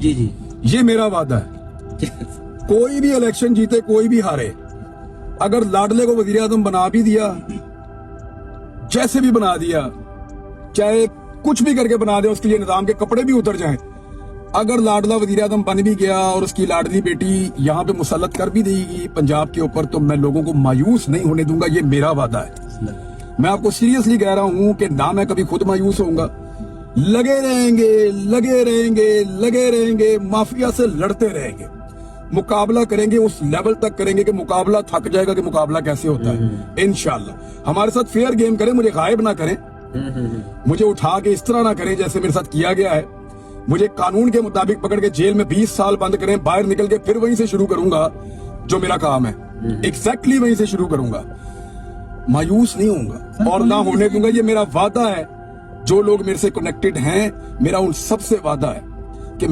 जी जी, ये मेरा वादा है। कोई भी इलेक्शन जीते, कोई भी हारे, अगर लाडले को वजीर आजम बना भी दिया, जैसे भी बना दिया, चाहे कुछ भी करके बना दे, उसके लिए निजाम के कपड़े भी उतर जाएं, अगर लाडला वजीर आजम बन भी गया और उसकी लाडली बेटी यहाँ पे मुसल्लत कर भी देगी पंजाब के ऊपर, तो मैं लोगों को मायूस नहीं होने दूंगा। ये मेरा वादा है। मैं आपको सीरियसली कह रहा हूं कि ना मैं कभी खुद मायूस होऊंगा। लगे रहेंगे, लगे रहेंगे, लगे रहेंगे, माफिया से लड़ते रहेंगे, मुकाबला करेंगे, उस लेवल तक करेंगे कि मुकाबला थक जाएगा कि मुकाबला कैसे होता है। इंशाल्लाह हमारे साथ फेयर गेम करें, मुझे गायब ना करें, मुझे उठा के इस तरह ना करें जैसे मेरे साथ किया गया है। मुझे कानून के मुताबिक पकड़ के जेल में 20 साल बंद करें, बाहर निकल के फिर वहीं से शुरू करूंगा जो मेरा काम है, एग्जैक्टली वहीं से शुरू करूंगा। मायूस नहीं होऊंगा और ना होने दूंगा। ये मेरा वादा है। जो लोग मेरे से कनेक्टेड हैं, मेरा उन सबसे वादा है